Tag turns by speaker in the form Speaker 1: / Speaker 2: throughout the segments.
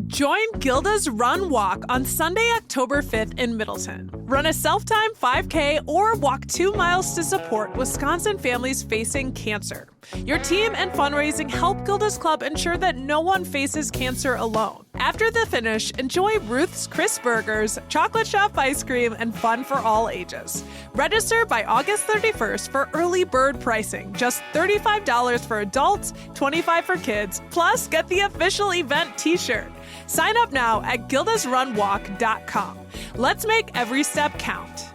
Speaker 1: Join Gilda's Run Walk on Sunday, October 5th in Middleton. Run a self-timed 5K or walk 2 miles to support Wisconsin families facing cancer. Your team and fundraising help Gilda's Club ensure that no one faces cancer alone. After the finish, enjoy Ruth's Crisp Burgers, chocolate shop ice cream, and fun for all ages. Register by August 31st for early bird pricing, just $35 for adults, $25 for kids, plus get the official event t-shirt. Sign up now at gildasrunwalk.com. Let's make every step count.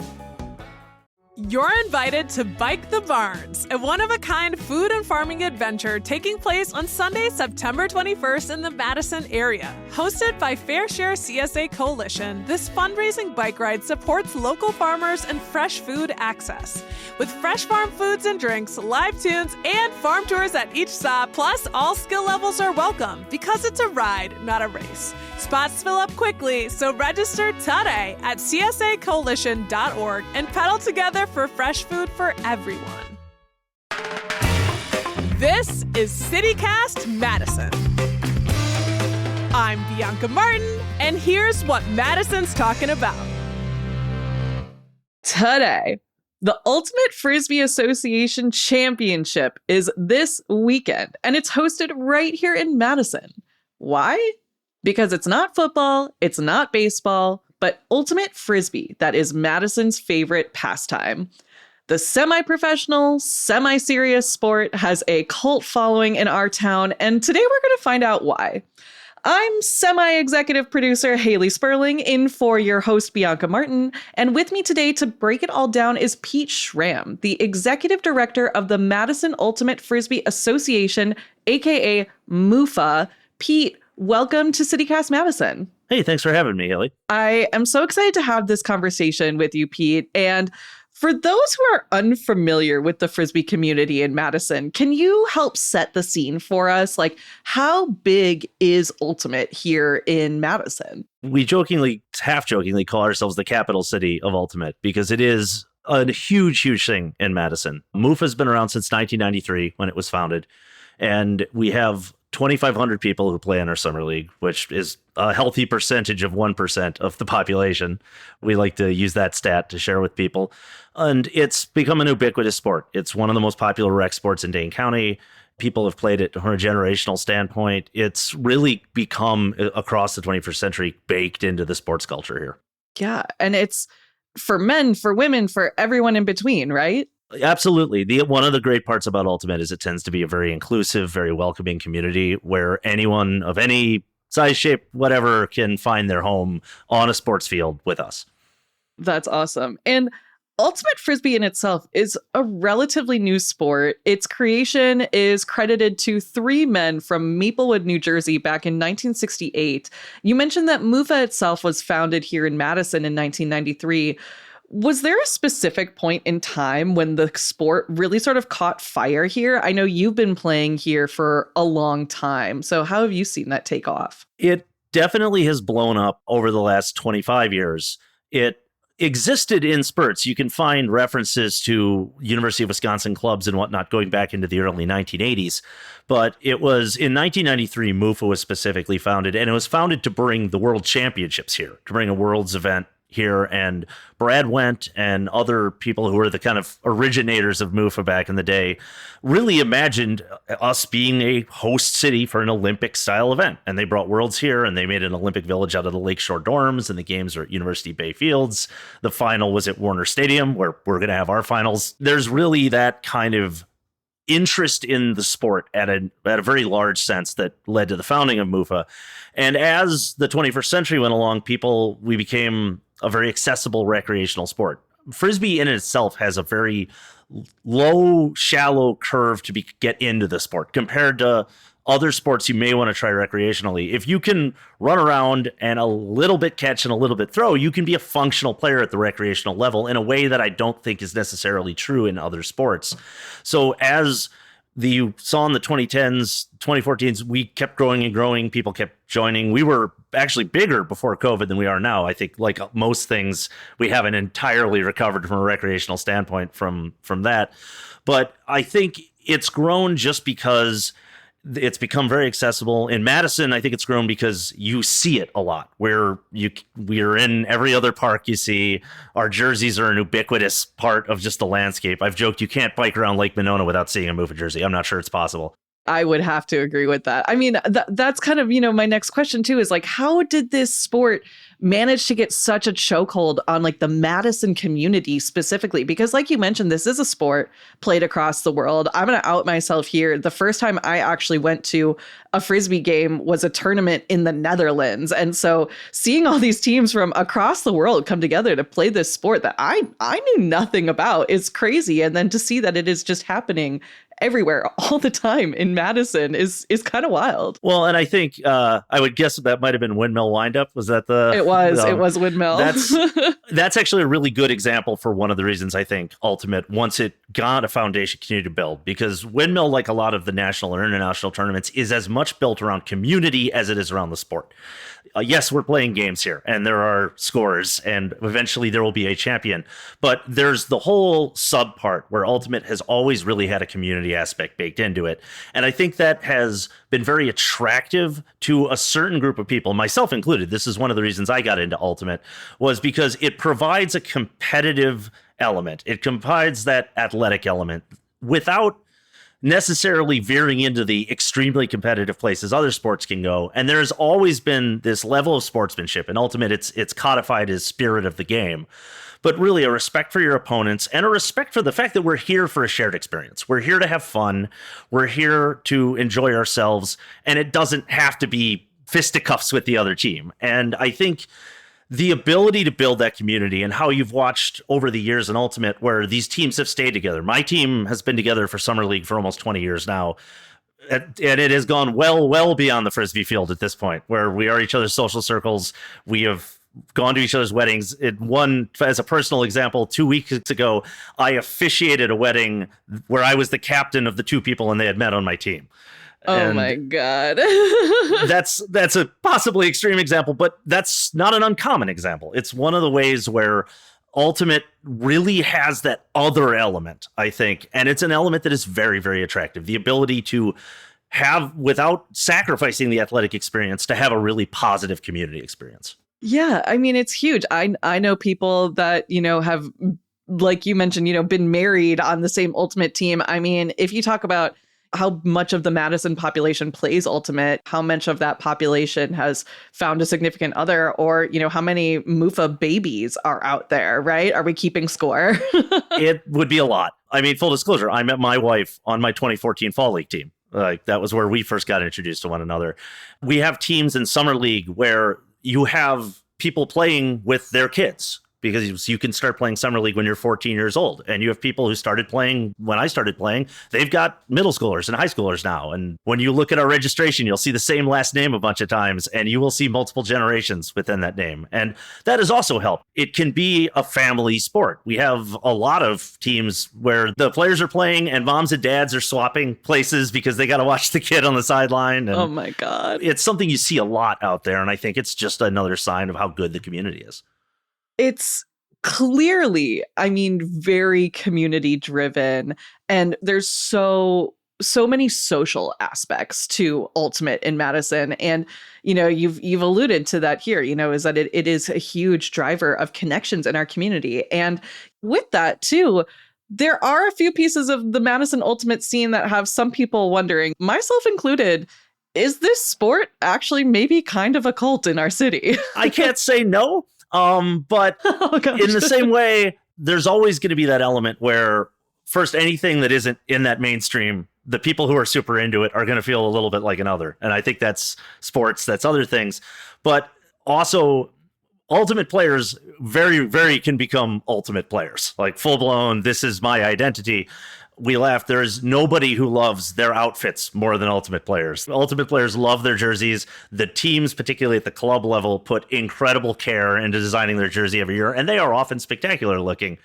Speaker 1: You're invited to Bike the Barns, a one-of-a-kind food and farming adventure taking place on Sunday, September 21st in the Madison area. Hosted by Fair Share CSA Coalition, this fundraising bike ride supports local farmers and fresh food access. With fresh farm foods and drinks, live tunes, and farm tours at each stop, plus all skill levels are welcome because it's a ride, not a race. Spots fill up quickly, so register today at csacoalition.org and pedal together for fresh food for everyone. This is CityCast Madison. I'm Bianca Martin, and here's what Madison's talking about. Today, the Ultimate Frisbee Association Championship is this weekend, and it's hosted right here in Madison. Why? Because it's not football, it's not baseball, but Ultimate Frisbee that is Madison's favorite pastime. The semi-professional, semi-serious sport has a cult following in our town, and today we're going to find out why. I'm semi-executive producer Haley Sperling, in for your host Bianca Martin, and with me today to break it all down is Pete Schramm, the executive director of the Madison Ultimate Frisbee Association, aka MUFA. Pete, welcome to CityCast Madison.
Speaker 2: Hey, thanks for having me, Haley.
Speaker 1: I am so excited to have this conversation with you, Pete. And for those who are unfamiliar with the Frisbee community in Madison, can you help set the scene for us? Like, how big is Ultimate here in Madison?
Speaker 2: We half jokingly call ourselves the capital city of Ultimate because it is a huge, huge thing in Madison. MUFA's been around since 1993 when it was founded, and we have 2,500 people who play in our summer league, which is a healthy percentage of 1% of the population. We like to use that stat to share with people. And it's become an ubiquitous sport. It's one of the most popular rec sports in Dane County. People have played it from a generational standpoint. It's really become, across the 21st century, baked into the sports culture here.
Speaker 1: Yeah, and it's for men, for women, for everyone in between, right?
Speaker 2: Absolutely. One of the great parts about Ultimate is it tends to be a very inclusive, very welcoming community where anyone of any size, shape, whatever can find their home on a sports field with us.
Speaker 1: That's awesome. And Ultimate Frisbee in itself is a relatively new sport. Its creation is credited to 3 men from Maplewood, New Jersey back in 1968. You mentioned that MUFA itself was founded here in Madison in 1993. Was there a specific point in time when the sport really sort of caught fire here? I know you've been playing here for a long time. So how have you seen that take off?
Speaker 2: It definitely has blown up over the last 25 years. It existed in spurts. You can find references to University of Wisconsin clubs and whatnot going back into the early 1980s. But it was in 1993, MUFA was specifically founded, and it was founded to bring the World Championships here, to bring a World's event here. And Brad Wendt and other people who were the kind of originators of MUFA back in the day really imagined us being a host city for an Olympic style event. And they brought Worlds here, and they made an Olympic village out of the Lakeshore dorms, and the games are at University Bay Fields. The final was at Warner Stadium, where we're going to have our finals. There's really that kind of interest in the sport at a very large sense that led to the founding of MUFA. And as the 21st century went along, we became a very accessible recreational sport. Frisbee in itself has a very low, shallow curve to get into the sport compared to other sports you may want to try recreationally. If you can run around and a little bit catch and a little bit throw, you can be a functional player at the recreational level in a way that I don't think is necessarily true in other sports. So as you saw in the 2010s, 2014s, we kept growing and growing. People kept joining. We were actually bigger before COVID than we are now. I think, like most things, we haven't entirely recovered from a recreational standpoint from that. But I think it's grown just because It's become very accessible. In Madison, I think it's grown because you see it a lot. We are in every other park you see. Our jerseys are an ubiquitous part of just the landscape. I've joked you can't bike around Lake Monona without seeing a Mufa jersey. I'm not sure it's possible.
Speaker 3: I would have to agree with that. I mean, that's kind of, my next question too is like, how did this sport manage to get such a chokehold on like the Madison community specifically? Because like you mentioned, this is a sport played across the world. I'm going to out myself here. The first time I actually went to a Frisbee game was a tournament in the Netherlands. And so seeing all these teams from across the world come together to play this sport that I knew nothing about is crazy. And then to see that it is just happening everywhere all the time in Madison is kind of wild.
Speaker 2: Well, and I think I would guess that might have been Windmill Windup. Was that the?
Speaker 3: It was Windmill.
Speaker 2: That's actually a really good example for one of the reasons I think Ultimate, once it got a foundation, continued to build, because Windmill, like a lot of the national or international tournaments, is as much built around community as it is around the sport. Yes, we're playing games here, and there are scores, and eventually there will be a champion. But there's the whole sub part where Ultimate has always really had a community aspect baked into it. And I think that has been very attractive to a certain group of people, myself included. This is one of the reasons I got into Ultimate, was because it provides a competitive element. It provides that athletic element without necessarily veering into the extremely competitive places other sports can go. And there's always been this level of sportsmanship. In Ultimate, it's codified as spirit of the game, but really a respect for your opponents and a respect for the fact that we're here for a shared experience. We're here to have fun. We're here to enjoy ourselves. And it doesn't have to be fisticuffs with the other team. And I think the ability to build that community and how you've watched over the years in Ultimate where these teams have stayed together. My team has been together for Summer League for almost 20 years now. And it has gone well beyond the Frisbee field at this point, where we are each other's social circles. We have gone to each other's weddings. As a personal example, 2 weeks ago, I officiated a wedding where I was the captain of the two people and they had met on my team.
Speaker 3: Oh my God.
Speaker 2: that's a possibly extreme example, but that's not an uncommon example. It's one of the ways where Ultimate really has that other element, I think. And it's an element that is very, very attractive. The ability to have, without sacrificing the athletic experience, to have a really positive community experience.
Speaker 3: Yeah, I mean, it's huge. I know people that, have, like you mentioned, been married on the same Ultimate team. I mean, if you talk about how much of the Madison population plays Ultimate, how much of that population has found a significant other, or, how many Mufa babies are out there, right? Are we keeping score?
Speaker 2: It would be a lot. I mean, full disclosure, I met my wife on my 2014 Fall League team. Like, that was where we first got introduced to one another. We have teams in Summer League where you have people playing with their kids, because you can start playing Summer League when you're 14 years old. And you have people who started playing when I started playing. They've got middle schoolers and high schoolers now. And when you look at our registration, you'll see the same last name a bunch of times, and you will see multiple generations within that name. And that has also helped. It can be a family sport. We have a lot of teams where the players are playing and moms and dads are swapping places because they got to watch the kid on the sideline. And
Speaker 3: oh my God.
Speaker 2: it's something you see a lot out there. And I think it's just another sign of how good the community is.
Speaker 3: It's clearly, very community driven, and there's so many social aspects to Ultimate in Madison. And, you've alluded to that here, is that it is a huge driver of connections in our community. And with that too, there are a few pieces of the Madison Ultimate scene that have some people wondering, myself included, is this sport actually maybe kind of a cult in our city?
Speaker 2: I can't say no. But in the same way, there's always going to be that element where first, anything that isn't in that mainstream, the people who are super into it are going to feel a little bit like another. And I think that's sports, that's other things. But also, Ultimate players very, very can become Ultimate players, like full blown. This is my identity. We laugh. There's nobody who loves their outfits more than Ultimate players. Ultimate players love their jerseys. The teams, particularly at the club level, put incredible care into designing their jersey every year, and they are often spectacular looking.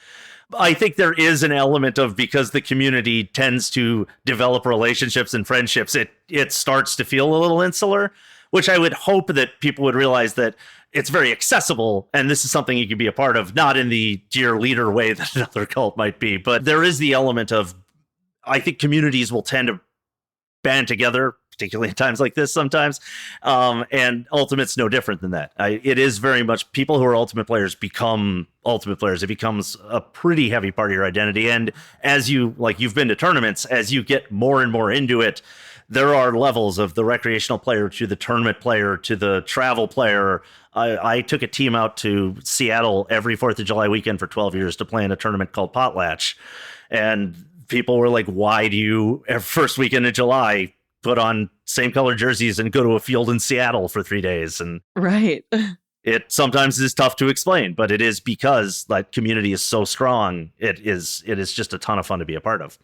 Speaker 2: I think there is an element of, because the community tends to develop relationships and friendships, it starts to feel a little insular, which I would hope that people would realize that it's very accessible, and this is something you can be a part of, not in the dear leader way that another cult might be, but there is the element of, I think communities will tend to band together particularly in times like this sometimes. And Ultimate's no different than that. It is very much people who are Ultimate players become Ultimate players. It becomes a pretty heavy part of your identity. And as you've been to tournaments, as you get more and more into it, there are levels of the recreational player to the tournament player to the travel player. I took a team out to Seattle every 4th of July weekend for 12 years to play in a tournament called Potlatch. And people were like, why do you, first weekend in July, put on same color jerseys and go to a field in Seattle for 3 days? And
Speaker 3: right.
Speaker 2: It sometimes is tough to explain, but it is because that community is so strong. It is just a ton of fun to be a part of.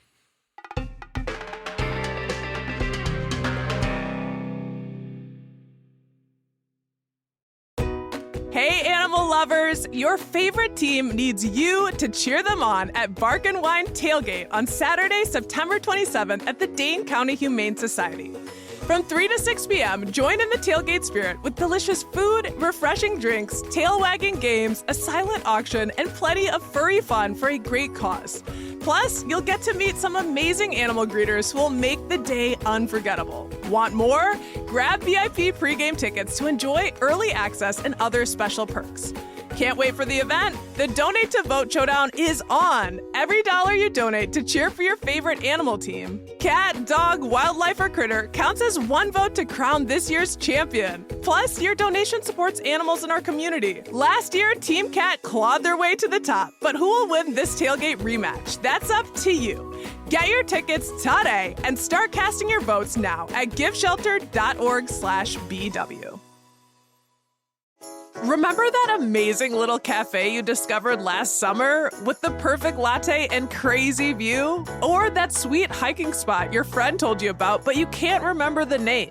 Speaker 1: Hey, animal lovers! Your favorite team needs you to cheer them on at Bark and Wine Tailgate on Saturday, September 27th at the Dane County Humane Society. From 3 to 6 p.m., join in the tailgate spirit with delicious food, refreshing drinks, tail-wagging games, a silent auction, and plenty of furry fun for a great cause. Plus, you'll get to meet some amazing animal greeters who will make the day unforgettable. Want more? Grab VIP pregame tickets to enjoy early access and other special perks. Can't wait for the event? The Donate to Vote Showdown is on. Every dollar you donate to cheer for your favorite animal team, cat, dog, wildlife, or critter, counts as one vote to crown this year's champion. Plus, your donation supports animals in our community. Last year, Team Cat clawed their way to the top, but who will win this tailgate rematch? That's up to you. Get your tickets today and start casting your votes now at giveshelter.org/BW. Remember that amazing little cafe you discovered last summer with the perfect latte and crazy view? Or that sweet hiking spot your friend told you about but you can't remember the name?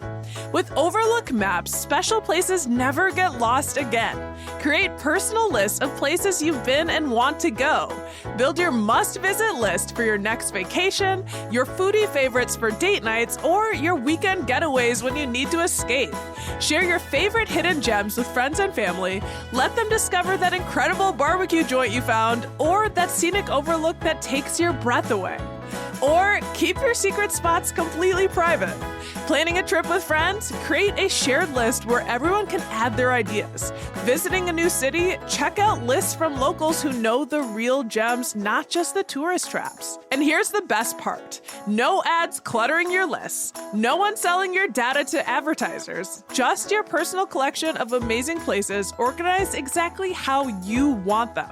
Speaker 1: With Overlook Maps, special places never get lost again. Create personal lists of places you've been and want to go. Build your must-visit list for your next vacation, your foodie favorites for date nights, or your weekend getaways when you need to escape. Share your favorite hidden gems with friends and family. Let them discover that incredible barbecue joint you found, or that scenic overlook that takes your breath away. Or keep your secret spots completely private. Planning a trip with friends? Create a shared list where everyone can add their ideas. Visiting a new city? Check out lists from locals who know the real gems, not just the tourist traps. And here's the best part. No ads cluttering your lists. No one selling your data to advertisers. Just your personal collection of amazing places organized exactly how you want them.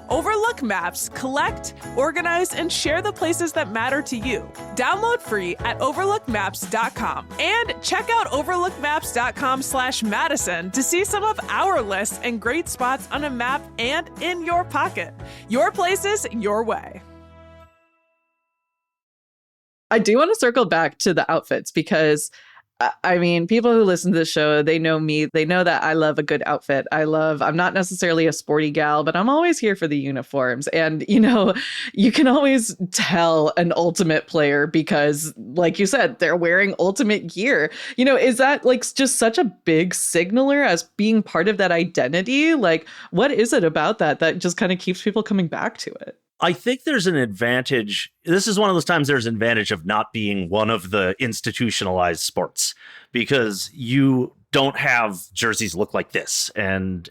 Speaker 1: Overlook Maps, collect, organize, and share the places that matter to you. Download free at overlookmaps.com and check out overlookmaps.com/Madison to see some of our lists and great spots on a map and in your pocket. Your places, your way.
Speaker 3: I do want to circle back to the outfits because I mean, people who listen to the show, they know me. They know that I love a good outfit. I'm not necessarily a sporty gal, but I'm always here for the uniforms. And, you can always tell an Ultimate player because, like you said, they're wearing Ultimate gear. Is that like just such a big signaler as being part of that identity? Like, what is it about that just kind of keeps people coming back to it?
Speaker 2: I think there's an advantage. This is one of those times there's an advantage of not being one of the institutionalized sports because you don't have jerseys look like this. And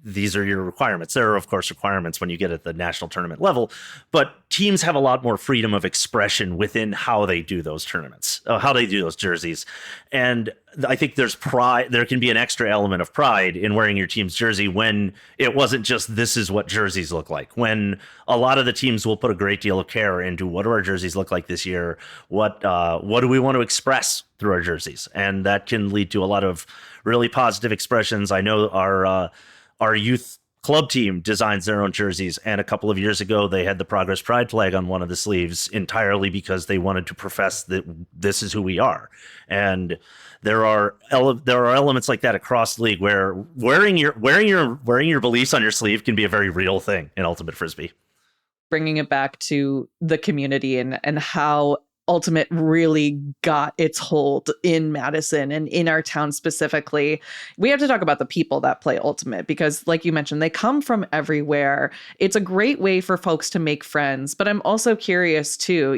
Speaker 2: these are your requirements. There are, of course, requirements when you get at the national tournament level, but teams have a lot more freedom of expression within how they do those tournaments, how they do those jerseys. And I think there's pride. There can be an extra element of pride in wearing your team's jersey when it wasn't just this is what jerseys look like. When a lot of the teams will put a great deal of care into what do our jerseys look like this year? What do we want to express through our jerseys? And that can lead to a lot of really positive expressions. I know our youth club team designs their own jerseys. And a couple of years ago, they had the Progress Pride flag on one of the sleeves entirely because they wanted to profess that this is who we are. And there are elements like that across the league where wearing your beliefs on your sleeve can be a very real thing in Ultimate Frisbee.
Speaker 3: Bringing it back to the community and how Ultimate really got its hold in Madison and in our town specifically. We have to talk about the people that play Ultimate because, like you mentioned, they come from everywhere. It's a great way for folks to make friends. But I'm also curious, too,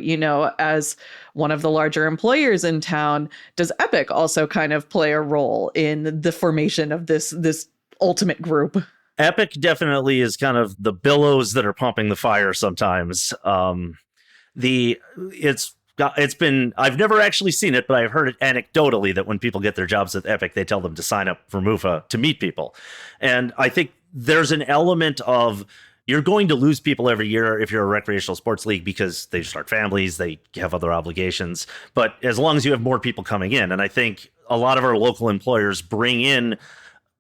Speaker 3: as one of the larger employers in town, does Epic also kind of play a role in the formation of this Ultimate group?
Speaker 2: Epic definitely is kind of the billows that are pumping the fire sometimes. It's been, I've never actually seen it, but I've heard it anecdotally that when people get their jobs at Epic, they tell them to sign up for MUFA to meet people. And I think there's an element of you're going to lose people every year if you're a recreational sports league because they start families, they have other obligations. But as long as you have more people coming in, and I think a lot of our local employers bring in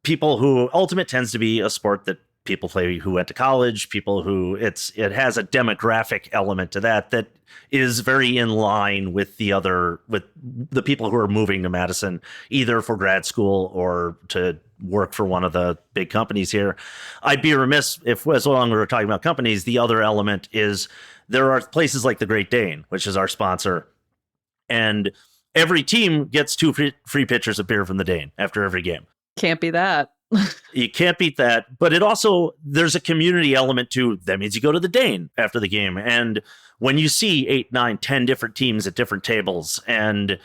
Speaker 2: people who Ultimate tends to be a sport that people play who went to college, people who it has a demographic element to that is very in line with with the people who are moving to Madison, either for grad school or to work for one of the big companies here. I'd be remiss if, as long as we're talking about companies, the other element is there are places like the Great Dane, which is our sponsor, and every team gets 2 free pitchers of beer from the Dane after every game.
Speaker 3: Can't be that.
Speaker 2: You can't beat that. But it also, there's a community element to that means you go to the Dane after the game. And when you see 8, 9, 10 different teams at different tables, and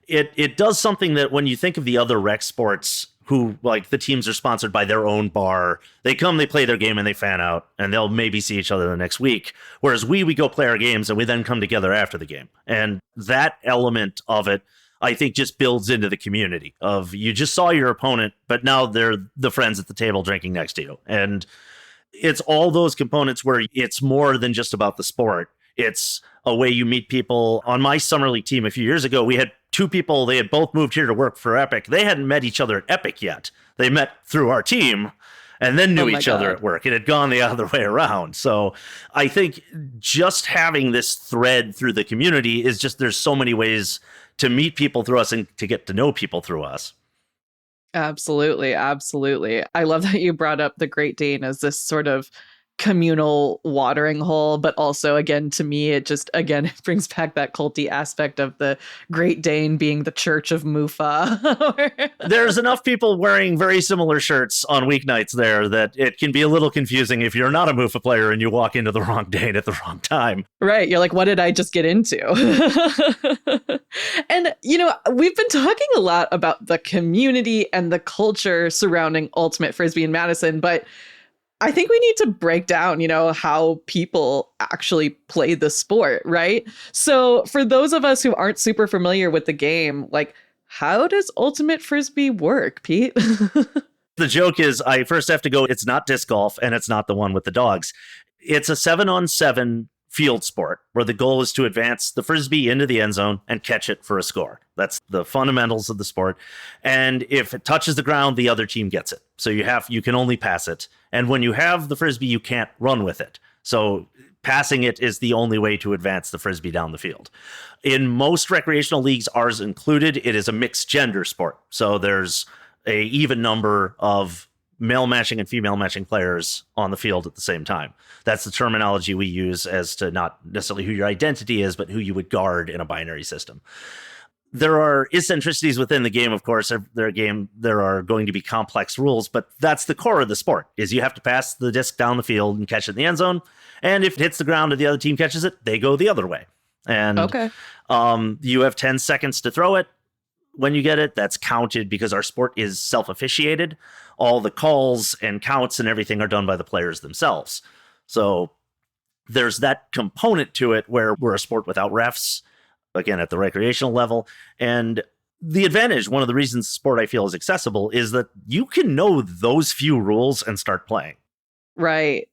Speaker 2: it does something that when you think of the other rec sports who, like, the teams are sponsored by their own bar, they come, they play their game, and they fan out, and they'll maybe see each other the next week. Whereas we go play our games, and we then come together after the game. And that element of it, I think, just builds into the community of you just saw your opponent, but now they're the friends at the table drinking next to you. And it's all those components where it's more than just about the sport. It's a way you meet people. On my summer league team a few years ago, we had 2 people. They had both moved here to work for Epic. They hadn't met each other at Epic yet. They met through our team and then knew each other at work. It had gone the other way around. So I think just having this thread through the community is just, there's so many ways to meet people through us and to get to know people through us.
Speaker 3: Absolutely. Absolutely. I love that you brought up the Great Dane as this sort of communal watering hole, but also, again, to me, it brings back that culty aspect of the Great Dane being the church of MUFA.
Speaker 2: There's enough people wearing very similar shirts on weeknights there that it can be a little confusing if you're not a MUFA player and you walk into the wrong Dane at the wrong time.
Speaker 3: Right. You're like, what did I just get into? And, we've been talking a lot about the community and the culture surrounding Ultimate Frisbee in Madison, but I think we need to break down, how people actually play the sport, right? So for those of us who aren't super familiar with the game, like, how does Ultimate Frisbee work, Pete?
Speaker 2: The joke is I first have to go, it's not disc golf and it's not the one with the dogs. It's a 7-on-7 field sport where the goal is to advance the Frisbee into the end zone and catch it for a score. That's the fundamentals of the sport. And if it touches the ground, the other team gets it. So you can only pass it. And when you have the Frisbee, you can't run with it. So passing it is the only way to advance the Frisbee down the field. In most recreational leagues, ours included, it is a mixed gender sport. So there's a even number of male matching and female matching players on the field at the same time. That's the terminology we use as to not necessarily who your identity is, but who you would guard in a binary system. There are eccentricities within the game, of course. There are going to be complex rules, but that's the core of the sport, is you have to pass the disc down the field and catch it in the end zone. And if it hits the ground and the other team catches it, they go the other way. And you have 10 seconds to throw it. When you get it, that's counted because our sport is self-officiated. All the calls and counts and everything are done by the players themselves. So there's that component to it where we're a sport without refs, again, at the recreational level. And the advantage, one of the reasons the sport I feel is accessible, is that you can know those few rules and start playing.
Speaker 3: Right.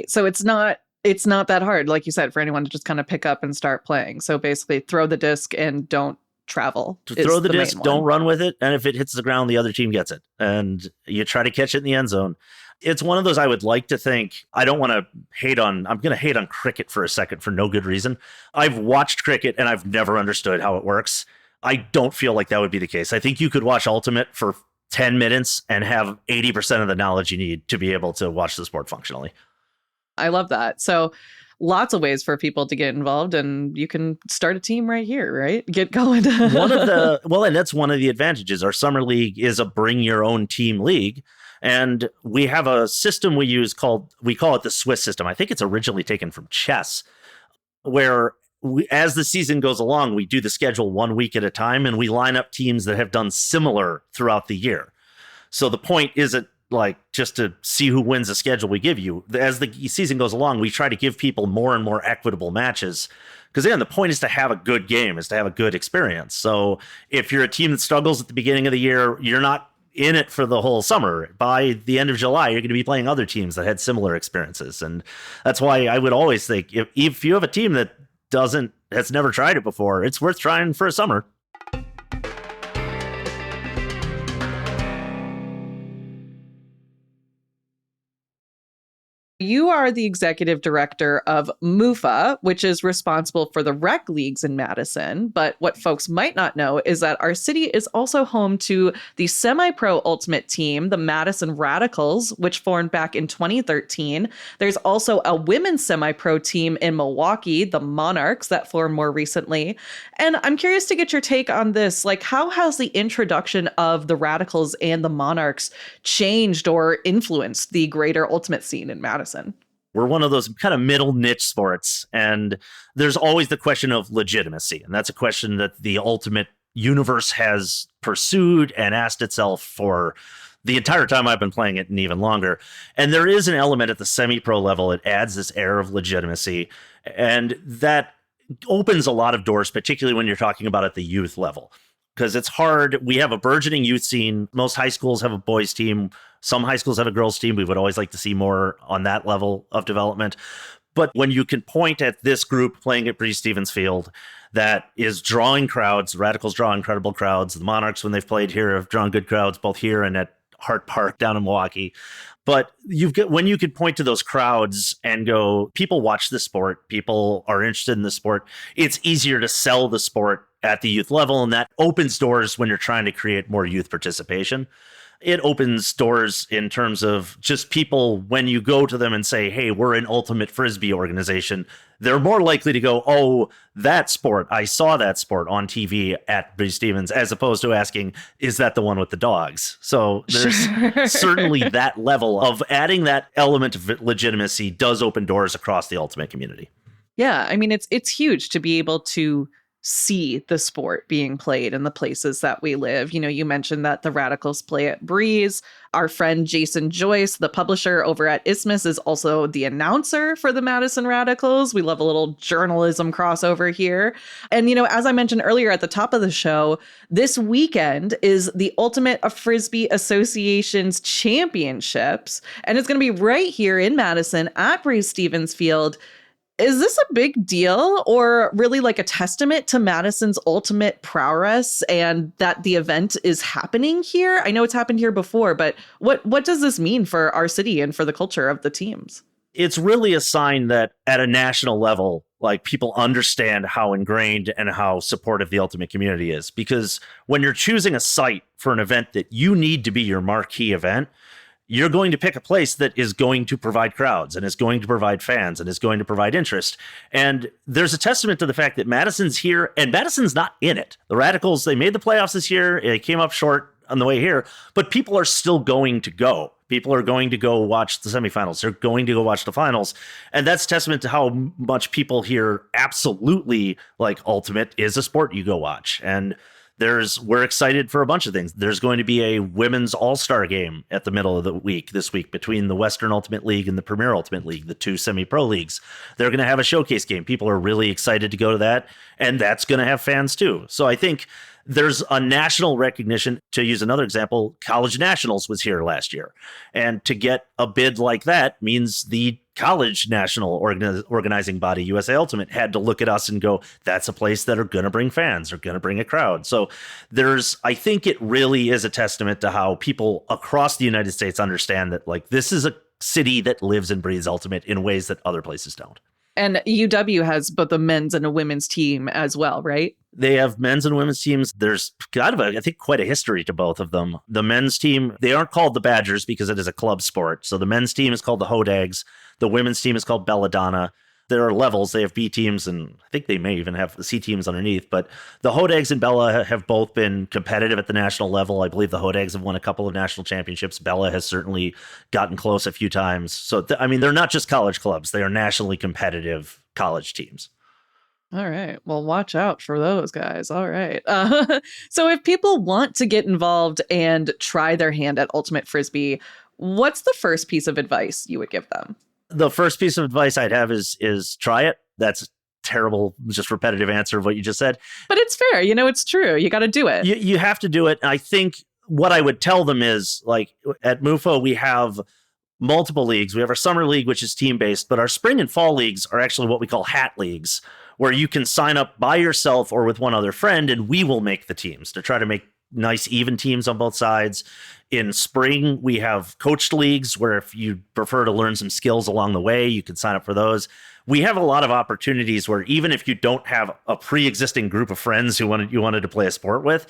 Speaker 3: So it's not that hard, like you said, for anyone to just kind of pick up and start playing. So basically throw the disc and don't travel.
Speaker 2: To throw the disc, don't run with it, and if it hits the ground, the other team gets it, and you try to catch it in the end zone. It's one of those I would like to think, I'm going to hate on cricket for a second for no good reason. I've watched cricket and I've never understood how it works. I don't feel like that would be the case. I think you could watch Ultimate for 10 minutes and have 80% of the knowledge you need to be able to watch the sport functionally.
Speaker 3: I love that. So lots of ways for people to get involved, and you can start a team right here, right? Get going.
Speaker 2: And that's one of the advantages. Our summer league is a bring your own team league. And we have a system we use we call it the Swiss system. I think it's originally taken from chess, where as the season goes along, we do the schedule 1 week at a time, and we line up teams that have done similar throughout the year. So the point isn't like just to see who wins the schedule we give you. As the season goes along, we try to give people more and more equitable matches. Because again, the point is to have a good game, is to have a good experience. So if you're a team that struggles at the beginning of the year, you're not in it for the whole summer. By the end of July, you're going to be playing other teams that had similar experiences. And that's why I would always think if you have a team that has never tried it before, it's worth trying for a summer.
Speaker 3: You are the executive director of MUFA, which is responsible for the rec leagues in Madison. But what folks might not know is that our city is also home to the semi-pro ultimate team, the Madison Radicals, which formed back in 2013. There's also a women's semi-pro team in Milwaukee, the Monarchs, that formed more recently. And I'm curious to get your take on this. Like, how has the introduction of the Radicals and the Monarchs changed or influenced the greater ultimate scene in Madison?
Speaker 2: We're one of those kind of middle niche sports, and there's always the question of legitimacy. And that's a question that the ultimate universe has pursued and asked itself for the entire time I've been playing it, and even longer. And there is an element at the semi-pro level. It adds this air of legitimacy, and that opens a lot of doors, particularly when you're talking about at the youth level. Because it's hard. We have a burgeoning youth scene. Most high schools have a boys team. Some high schools have a girls team. We would always like to see more on that level of development. But when you can point at this group playing at Breeze Stevens Field that is drawing crowds, Radicals draw incredible crowds. The Monarchs, when they've played here, have drawn good crowds, both here and at Hart Park down in Milwaukee. But when you could point to those crowds and go, people watch the sport, people are interested in the sport, it's easier to sell the sport at the youth level. And that opens doors when you're trying to create more youth participation. It opens doors in terms of just people, when you go to them and say, hey, we're an ultimate Frisbee organization, they're more likely to go, oh, that sport, I saw that sport on TV at Breeze Stevens, as opposed to asking, is that the one with the dogs? So there's certainly that level of adding that element of legitimacy does open doors across the ultimate community.
Speaker 3: Yeah, I mean, it's huge to be able to see the sport being played in the places that we live. You know, you mentioned that the Radicals play at Breeze. Our friend Jason Joyce, the publisher over at Isthmus, is also the announcer for the Madison Radicals. We love a little journalism crossover here. And, you know, as I mentioned earlier at the top of the show, this weekend is the Ultimate Frisbee Association's championships. And it's going to be right here in Madison at Breeze Stevens Field. Is this a big deal, or really like a testament to Madison's ultimate prowess and that the event is happening here? I know it's happened here before, but what does this mean for our city and for the culture of the teams?
Speaker 2: It's really a sign that at a national level, like, people understand how ingrained and how supportive the ultimate community is. Because when you're choosing a site for an event that you need to be your marquee event, you're going to pick a place that is going to provide crowds and is going to provide fans and is going to provide interest. And there's a testament to the fact that Madison's here, and Madison's not in it. The Radicals, they made the playoffs this year. It came up short on the way here, but people are still going to go. People are going to go watch the semifinals. They're going to go watch the finals. And that's testament to how much people here absolutely like ultimate is a sport you go watch. And we're excited for a bunch of things. There's going to be a women's all-star game at the middle of the week this week between the Western Ultimate League and the Premier Ultimate League, the two semi-pro leagues. They're going to have a showcase game. People are really excited to go to that, and that's going to have fans too. So I think there's a national recognition. To use another example, College Nationals was here last year. And to get a bid like that means the college national organizing body, USA Ultimate, had to look at us and go, that's a place that are going to bring fans, are going to bring a crowd. So I think it really is a testament to how people across the United States understand that, like, this is a city that lives and breathes ultimate in ways that other places don't.
Speaker 3: And UW has both a men's and a women's team as well, right?
Speaker 2: They have men's and women's teams. There's kind of I think quite a history to both of them. The men's team, they aren't called the Badgers because it is a club sport. So the men's team is called the Hodags. The women's team is called Belladonna. There are levels. They have B teams, and I think they may even have C teams underneath. But the Hodags and Bella have both been competitive at the national level. I believe the Hodags have won a couple of national championships. Bella has certainly gotten close a few times. So, they're not just college clubs. They are nationally competitive college teams.
Speaker 3: All right. Well, watch out for those guys. All right. So if people want to get involved and try their hand at Ultimate Frisbee, what's the first piece of advice you would give them?
Speaker 2: The first piece of advice I'd have is try it. That's terrible, just repetitive answer of what you just said.
Speaker 3: But it's fair. It's true. You got to do it.
Speaker 2: You have to do it. I think what I would tell them is, like, at MUFA, we have multiple leagues. We have our summer league, which is team-based, but our spring and fall leagues are actually what we call hat leagues, where you can sign up by yourself or with one other friend, and we will make the teams to try to make nice, even teams on both sides. In spring, we have coached leagues where if you prefer to learn some skills along the way, you can sign up for those. We have a lot of opportunities where even if you don't have a pre-existing group of friends you wanted to play a sport with,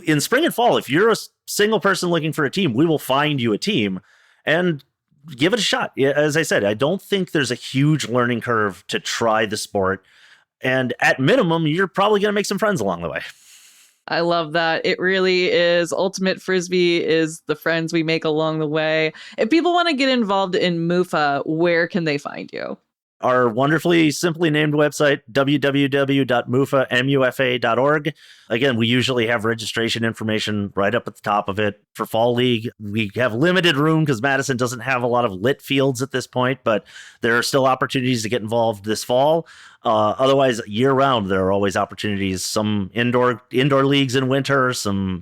Speaker 2: in spring and fall, if you're a single person looking for a team, we will find you a team and give it a shot. As I said, I don't think there's a huge learning curve to try the sport. And at minimum, you're probably going to make some friends along the way.
Speaker 3: I love that. It really is. Ultimate Frisbee is the friends we make along the way. If people want to get involved in MUFA, where can they find you?
Speaker 2: Our wonderfully simply named website, www.mufa.org. Again, we usually have registration information right up at the top of it. For Fall League, we have limited room because Madison doesn't have a lot of lit fields at this point, but there are still opportunities to get involved this fall. Otherwise, year-round, there are always opportunities. Some indoor leagues in winter,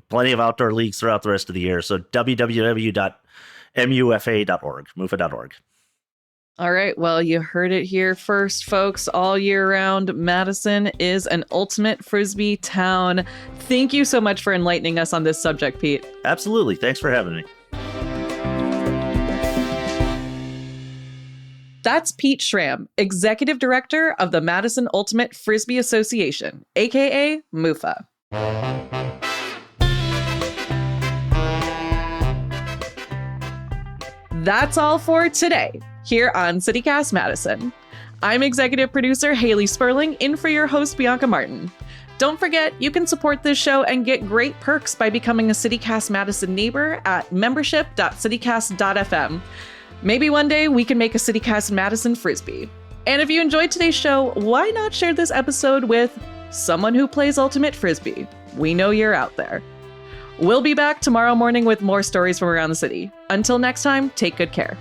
Speaker 2: plenty of outdoor leagues throughout the rest of the year. So www.mufa.org, mufa.org.
Speaker 3: All right. Well, you heard it here first, folks. All year round, Madison is an Ultimate Frisbee town. Thank you so much for enlightening us on this subject, Pete.
Speaker 2: Absolutely. Thanks for having me.
Speaker 3: That's Pete Schramm, Executive Director of the Madison Ultimate Frisbee Association, aka MUFA. That's all for today here on CityCast Madison. I'm executive producer Haley Sperling, in for your host Bianca Martin. Don't forget, you can support this show and get great perks by becoming a CityCast Madison neighbor at membership.citycast.fm. Maybe one day we can make a CityCast Madison Frisbee. And if you enjoyed today's show, why not share this episode with someone who plays Ultimate Frisbee? We know you're out there. We'll be back tomorrow morning with more stories from around the city. Until next time, take good care.